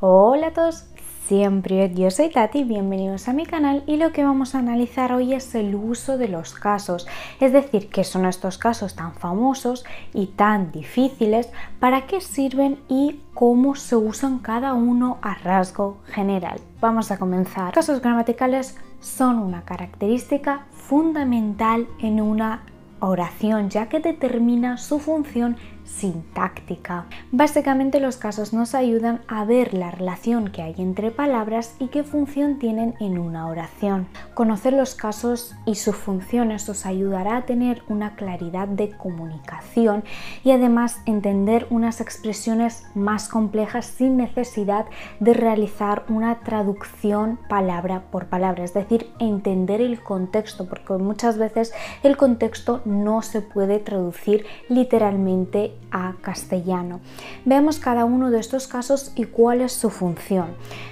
Hola a todos, siempre yo soy Tati, bienvenidos a mi canal y lo que vamos a analizar hoy es el uso de los casos, es decir, qué son estos casos tan famosos y tan difíciles, para qué sirven y cómo se usan cada uno a rasgo general. Vamos a comenzar. Los casos gramaticales son una característica fundamental en una oración, ya que determina su función sintáctica. Básicamente los casos nos ayudan a ver la relación que hay entre palabras y qué función tienen en una oración. Conocer los casos y sus funciones os ayudará a tener una claridad de comunicación y además entender unas expresiones más complejas sin necesidad de realizar una traducción palabra por palabra, es decir, entender el contexto, porque muchas veces el contexto no se puede traducir literalmente a castellano. Veamos cada uno de estos casos y cuál es su función.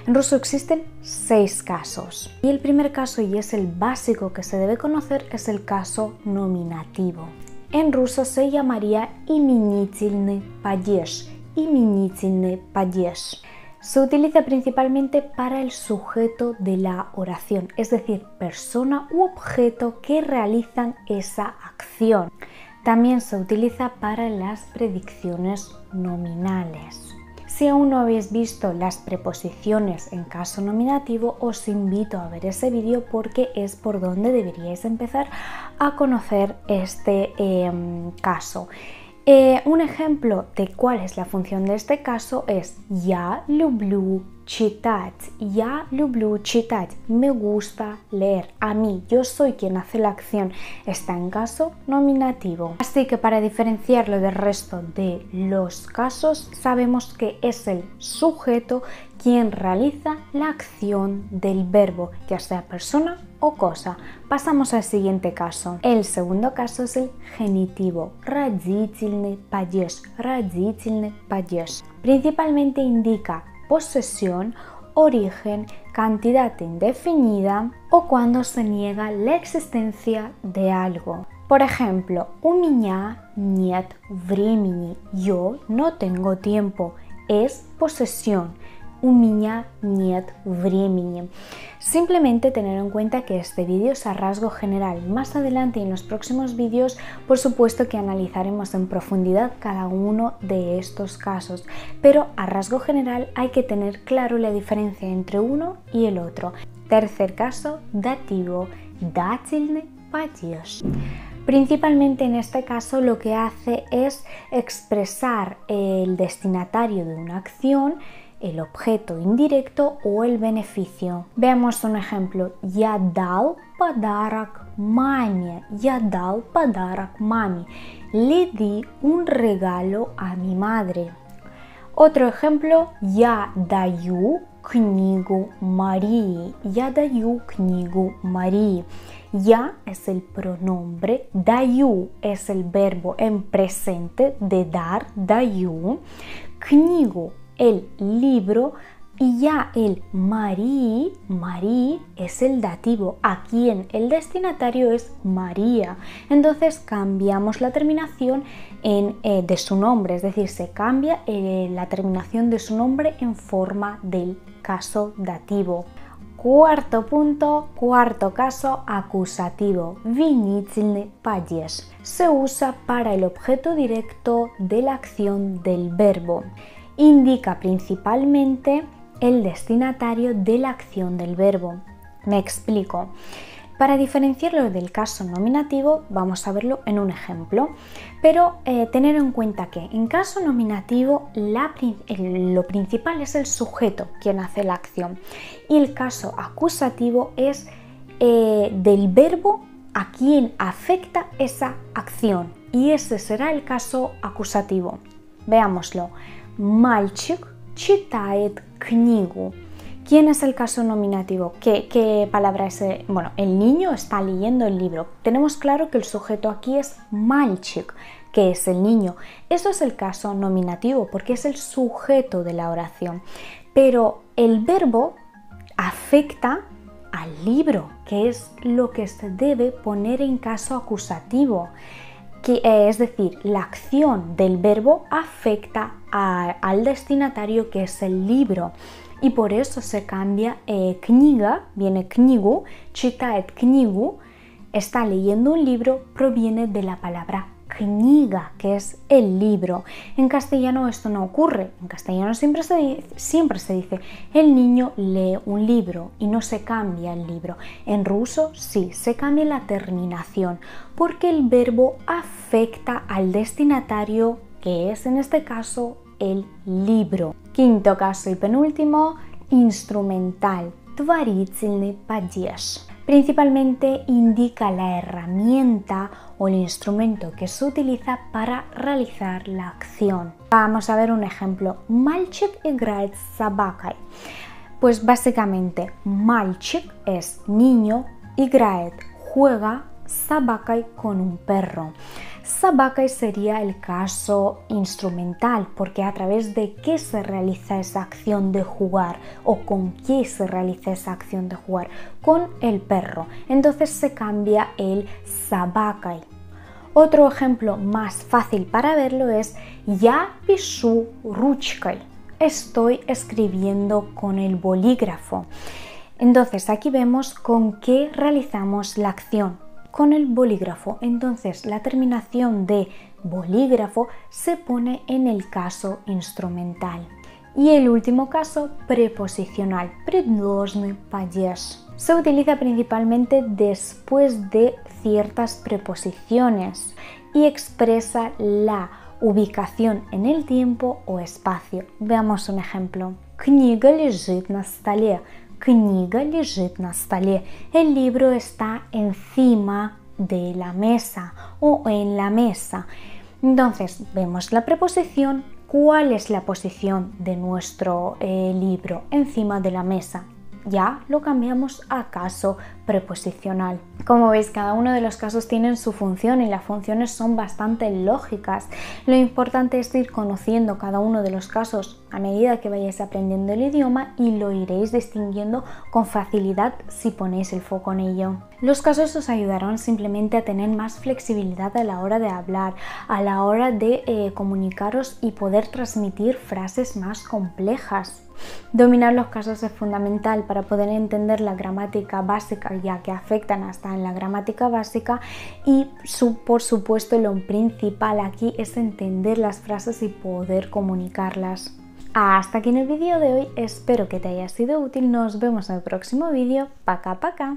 En ruso existen 6 casos y el primer caso, y es el básico que se debe conocer, es el caso nominativo. En ruso se llamaría именительный падеж, именительный падеж. Se utiliza principalmente para el sujeto de la oración, es decir, persona u objeto que realizan esa acción. También se utiliza para las predicciones nominales. Si aún no habéis visto las preposiciones en caso nominativo, os invito a ver ese vídeo porque es por donde deberíais empezar a conocer este caso. Un ejemplo de cuál es la función de este caso es Я люблю читать. Я люблю читать. Me gusta leer. A mí, yo soy quien hace la acción. Está en caso nominativo. Así que para diferenciarlo del resto de los casos, sabemos que es el sujeto quien realiza la acción del verbo, ya sea persona o cosa. Pasamos al siguiente caso. El segundo caso es el genitivo. Родительный падеж. Родительный падеж. Principalmente indica posesión, origen, cantidad indefinida o cuando se niega la existencia de algo. Por ejemplo, у меня нет времени. Yo no tengo tiempo. Es posesión. У меня нет времени. Simplemente tener en cuenta que este vídeo es a rasgo general. Más adelante y en los próximos vídeos, por supuesto que analizaremos en profundidad cada uno de estos casos, pero a rasgo general hay que tener claro la diferencia entre uno y el otro. Tercer caso, dativo, дательный падеж. Principalmente en este caso lo que hace es expresar el destinatario de una acción, el objeto indirecto o el beneficio. Veamos un ejemplo. Я дал подарок маме. Я дал подарок маме. Le di un regalo a mi madre. Otro ejemplo. Я даю книгу Марии. Я даю книгу Марии. Я es el pronombre, даю es el verbo en presente de dar, даю, книгу el libro y ya el Marí es el dativo, a quien el destinatario es María. Entonces cambiamos la terminación de su nombre, es decir, se cambia la terminación de su nombre en forma del caso dativo. Cuarto punto, cuarto caso acusativo, винительный падеж. Se usa para el objeto directo de la acción del verbo. Indica principalmente el destinatario de la acción del verbo. Me explico. Para diferenciarlo del caso nominativo vamos a verlo en un ejemplo, pero tener en cuenta que en caso nominativo lo principal es el sujeto quien hace la acción y el caso acusativo es del verbo a quien afecta esa acción y ese será el caso acusativo. Veámoslo. Мальчик читает книгу. ¿Quién es el caso nominativo? ¿Qué palabra es? Bueno, el niño está leyendo el libro. Tenemos claro que el sujeto aquí es мальчик, que es el niño. Eso es el caso nominativo porque es el sujeto de la oración. Pero el verbo afecta al libro, que es lo que se debe poner en caso acusativo. Es decir, la acción del verbo afecta al destinatario, que es el libro. y por eso se cambia kniga, viene knigu, читает книгу, está leyendo un libro, proviene de la palabra kniga, que es el libro. En castellano esto no ocurre. En castellano siempre se dice el niño lee un libro y no se cambia el libro. En ruso sí, se cambia la terminación porque el verbo afecta al destinatario, que es en este caso el libro. Quinto caso y penúltimo, instrumental, творительный падеж. Principalmente indica la herramienta o el instrumento que se utiliza para realizar la acción. Vamos a ver un ejemplo. Мальчик играет с собакой. Pues básicamente, мальчик es niño, играет juega, с собакой con un perro. Собакой sería el caso instrumental, porque a través de qué se realiza esa acción de jugar o con qué se realiza esa acción de jugar, con el perro. Entonces se cambia el собакой. Otro ejemplo más fácil para verlo es Я пишу ручкой. Estoy escribiendo con el bolígrafo. Entonces aquí vemos con qué realizamos la acción. Con el bolígrafo. Entonces la terminación de bolígrafo se pone en el caso instrumental. Y el último caso, preposicional, предложный падеж. Se utiliza principalmente después de ciertas preposiciones y expresa la ubicación en el tiempo o espacio. Veamos un ejemplo. Книга лежит на столе. Книга лежит на столе. El libro está encima de la mesa o en la mesa. Entonces vemos la preposición. ¿Cuál es la posición de nuestro libro? Encima de la mesa. Ya lo cambiamos a caso preposicional. Como veis, cada uno de los casos tienen su función y las funciones son bastante lógicas. Lo importante es ir conociendo cada uno de los casos a medida que vayáis aprendiendo el idioma y lo iréis distinguiendo con facilidad si ponéis el foco en ello. Los casos os ayudarán simplemente a tener más flexibilidad a la hora de hablar, a la hora de comunicaros y poder transmitir frases más complejas. Dominar los casos es fundamental para poder entender la gramática básica, ya que afectan hasta en la gramática básica, y por supuesto lo principal aquí es entender las frases y poder comunicarlas. Hasta aquí en el vídeo de hoy, espero que te haya sido útil, nos vemos en el próximo vídeo, ¡Пока-пока!